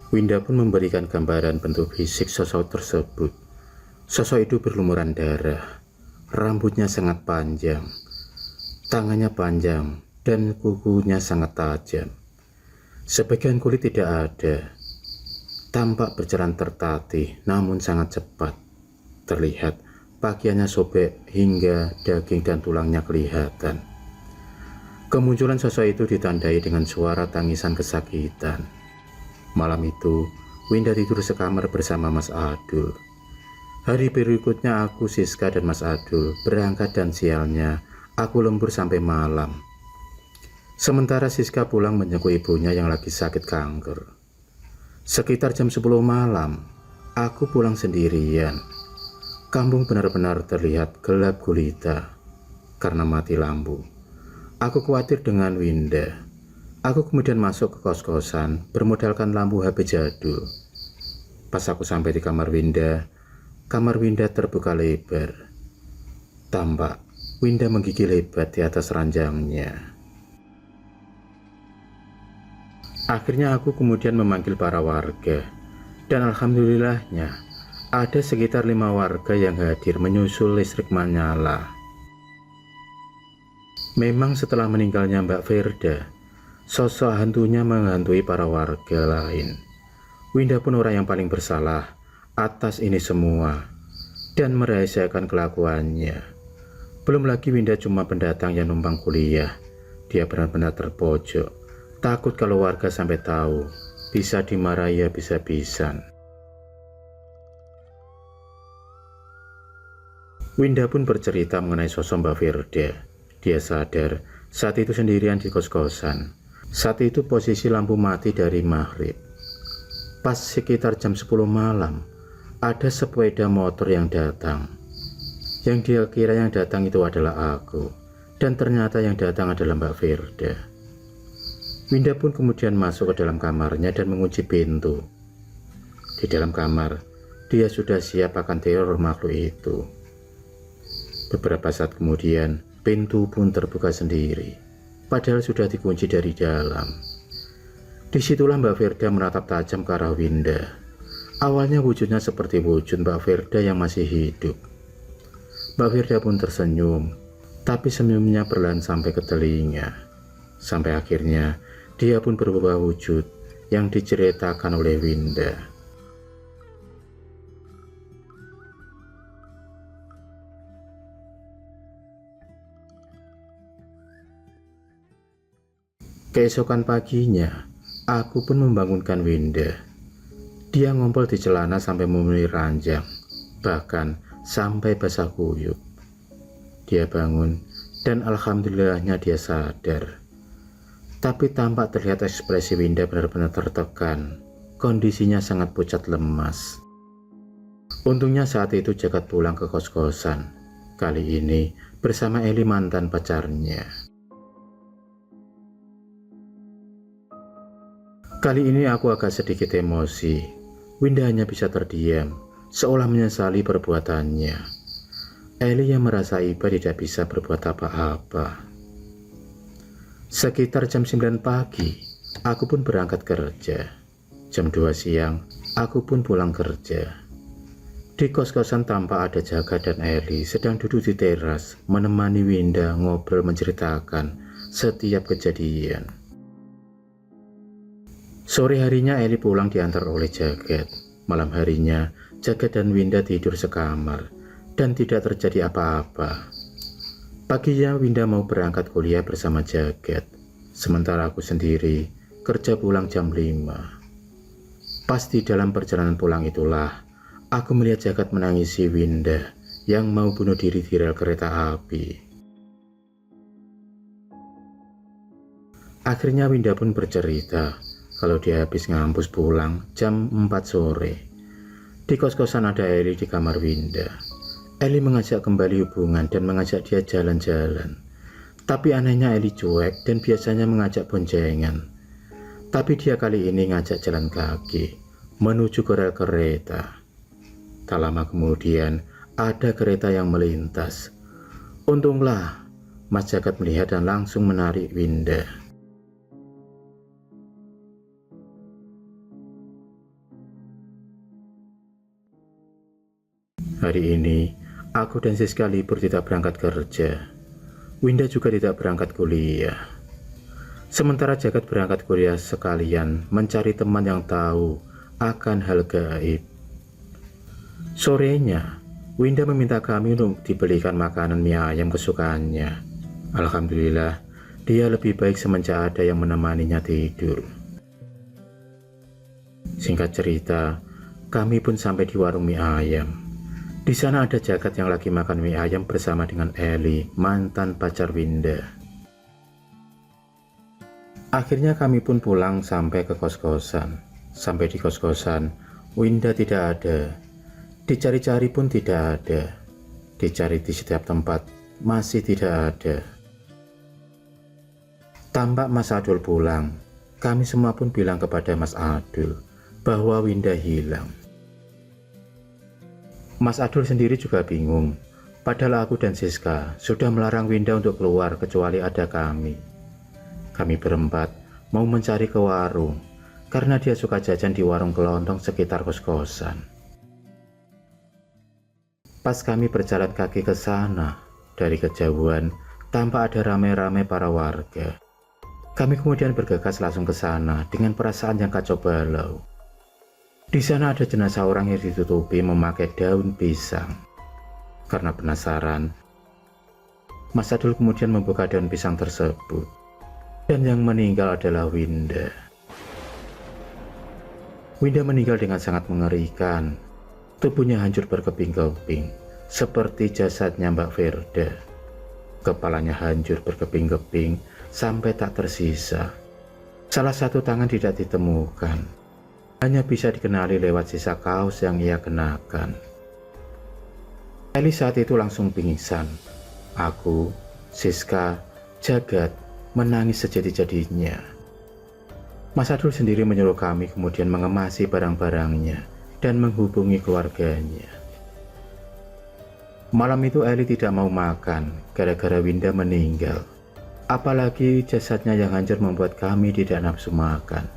Winda pun memberikan gambaran bentuk fisik sosok tersebut. Sosok itu berlumuran darah, rambutnya sangat panjang, tangannya panjang, dan kukunya sangat tajam. Sebagian kulit tidak ada, tampak berjalan tertatih namun sangat cepat. Terlihat pakaiannya sobek hingga daging dan tulangnya kelihatan. Kemunculan sosok itu ditandai dengan suara tangisan kesakitan. Malam itu, Winda tidur sekamar bersama Mas Adul. Hari berikutnya aku, Siska, dan Mas Adul berangkat dan sialnya aku lembur sampai malam. Sementara Siska pulang menjenguk ibunya yang lagi sakit kanker. Sekitar jam 10 malam, aku pulang sendirian. Kampung benar-benar terlihat gelap gulita karena mati lampu. Aku khawatir dengan Winda. Aku kemudian masuk ke kos-kosan bermodalkan lampu HP jadul. Pas aku sampai di kamar Winda terbuka lebar. Tampak Winda menggigil hebat di atas ranjangnya. Akhirnya aku kemudian memanggil para warga, dan alhamdulillahnya ada sekitar 5 warga yang hadir menyusul listrik menyala. Memang setelah meninggalnya Mbak Verda, sosok hantunya menghantui para warga lain. Winda pun orang yang paling bersalah atas ini semua dan merahasiakan kelakuannya. Belum lagi Winda cuma pendatang yang numpang kuliah. Dia benar-benar terpojok. Takut kalau warga sampai tahu, bisa dimarahi habis-habisan. Winda pun bercerita mengenai sosok Mbak Verda. Dia sadar saat itu sendirian di kos-kosan. Saat itu posisi lampu mati dari maghrib. Pas sekitar jam 10 malam, ada sepeda motor yang datang. Yang dia kira yang datang itu adalah aku, dan ternyata yang datang adalah Mbak Verda. Winda pun kemudian masuk ke dalam kamarnya dan mengunci pintu. Di dalam kamar, dia sudah siap akan teror makhluk itu. Beberapa saat kemudian, pintu pun terbuka sendiri, padahal sudah dikunci dari dalam. Disitulah Mbak Verda menatap tajam ke arah Winda. Awalnya wujudnya seperti wujud Mbak Verda yang masih hidup. Mbak Verda pun tersenyum, tapi senyumnya perlahan sampai ke telinga. Sampai akhirnya, dia pun berubah wujud yang diceritakan oleh Winda. Keesokan paginya, aku pun membangunkan Winda. Dia ngompol di celana sampai memenuhi ranjang, bahkan sampai basah kuyup. Dia bangun dan alhamdulillahnya dia sadar. Tapi tampak terlihat ekspresi Winda benar-benar tertekan. Kondisinya sangat pucat lemas. Untungnya saat itu Jagat pulang ke kos-kosan. Kali ini bersama Eli mantan pacarnya. Kali ini aku agak sedikit emosi. Winda hanya bisa terdiam, seolah menyesali perbuatannya. Eli yang merasa Iba tidak bisa berbuat apa-apa. Sekitar jam 9 pagi, aku pun berangkat kerja. Jam 2 siang, aku pun pulang kerja. Di kos-kosan tampak ada Jagat dan Eli sedang duduk di teras menemani Winda ngobrol menceritakan setiap kejadian. Sore harinya Eli pulang diantar oleh Jagat. Malam harinya, Jagat dan Winda tidur sekamar dan tidak terjadi apa-apa. Paginya Winda mau berangkat kuliah bersama Jagat, sementara aku sendiri kerja pulang jam 5. Pas di dalam perjalanan pulang itulah, aku melihat Jagat menangisi Winda yang mau bunuh diri di rel kereta api. Akhirnya Winda pun bercerita kalau dia habis ngampus pulang jam 4 sore. Di kos-kosan ada Eli di kamar Winda. Eli mengajak kembali hubungan dan mengajak dia jalan-jalan. Tapi anehnya Eli cuek dan biasanya mengajak boncengan. Tapi dia kali ini ngajak jalan kaki menuju ke rel kereta. Tak lama kemudian ada kereta yang melintas. Untunglah Mas Jagat melihat dan langsung menarik Winda. Hari ini, aku dan Siska libur tidak berangkat kerja. Winda juga tidak berangkat kuliah. Sementara Jagat berangkat kuliah sekalian mencari teman yang tahu akan hal gaib. Sorenya, Winda meminta kami untuk dibelikan makanan mie ayam kesukaannya. Alhamdulillah, dia lebih baik semenjak ada yang menemaninya tidur. Singkat cerita, kami pun sampai di warung mie ayam. Di sana ada Jagat yang lagi makan mie ayam bersama dengan Eli, mantan pacar Winda. Akhirnya kami pun pulang sampai ke kos-kosan. Sampai di kos-kosan, Winda tidak ada. Dicari-cari pun tidak ada. Dicari di setiap tempat, masih tidak ada. Tampak Mas Adul pulang. Kami semua pun bilang kepada Mas Adul bahwa Winda hilang. Mas Adul sendiri juga bingung. Padahal aku dan Siska sudah melarang Winda untuk keluar kecuali ada kami. Kami berempat mau mencari ke warung karena dia suka jajan di warung kelontong sekitar kos-kosan. Pas kami berjalan kaki ke sana, dari kejauhan tampak ada rame-rame para warga. Kami kemudian bergegas langsung ke sana dengan perasaan yang kacau balau. Di sana ada jenazah orang yang ditutupi memakai daun pisang. Karena penasaran, Mas Adul kemudian membuka daun pisang tersebut. Dan yang meninggal adalah Winda. Winda meninggal dengan sangat mengerikan. Tubuhnya hancur berkeping-keping, seperti jasadnya Mbak Verda. Kepalanya hancur berkeping-keping sampai tak tersisa. Salah satu tangan tidak ditemukan. Hanya bisa dikenali lewat sisa kaos yang ia kenakan. Eli saat itu langsung pingsan. Aku, Siska, Jagat menangis sejadi-jadinya. Mas Adul sendiri menyuruh kami kemudian mengemasi barang-barangnya dan menghubungi keluarganya. Malam itu Eli tidak mau makan gara-gara Winda meninggal. Apalagi jasadnya yang hancur membuat kami tidak nafsu makan.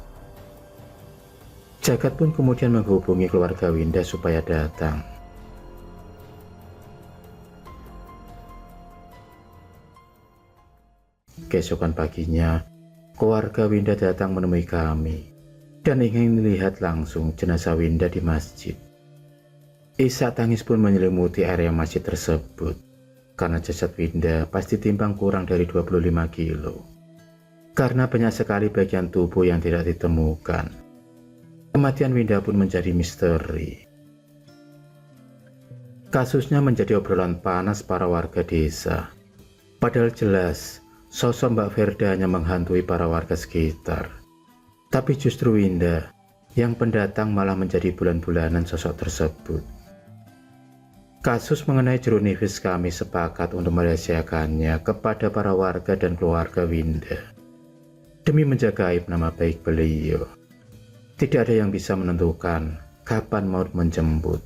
Jagat pun kemudian menghubungi keluarga Winda supaya datang. Keesokan paginya, keluarga Winda datang menemui kami dan ingin melihat langsung jenazah Winda di masjid. Isak tangis pun menyelimuti area masjid tersebut, karena jasad Winda pasti timbang kurang dari 25 kilo. Karena banyak sekali bagian tubuh yang tidak ditemukan. Kematian Winda pun menjadi misteri. Kasusnya menjadi obrolan panas para warga desa. Padahal jelas, sosok Mbak Verda hanya menghantui para warga sekitar. Tapi justru Winda yang pendatang malah menjadi bulan-bulanan sosok tersebut. Kasus mengenai jeruk nipis kami sepakat untuk merahasiakannya kepada para warga dan keluarga Winda. Demi menjaga aib nama baik beliau. Tidak ada yang bisa menentukan kapan maut menjemput.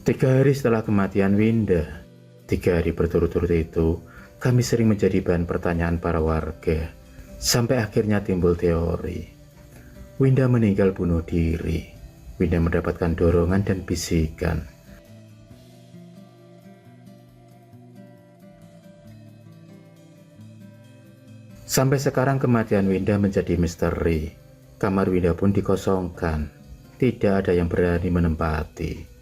3 hari setelah kematian Winda, 3 hari berturut-turut itu, kami sering menjadi bahan pertanyaan para warga. Sampai akhirnya timbul teori. Winda meninggal bunuh diri. Winda mendapatkan dorongan dan bisikan. Sampai sekarang kematian Winda menjadi misteri. Kamar Winda pun dikosongkan. Tidak ada yang berani menempati.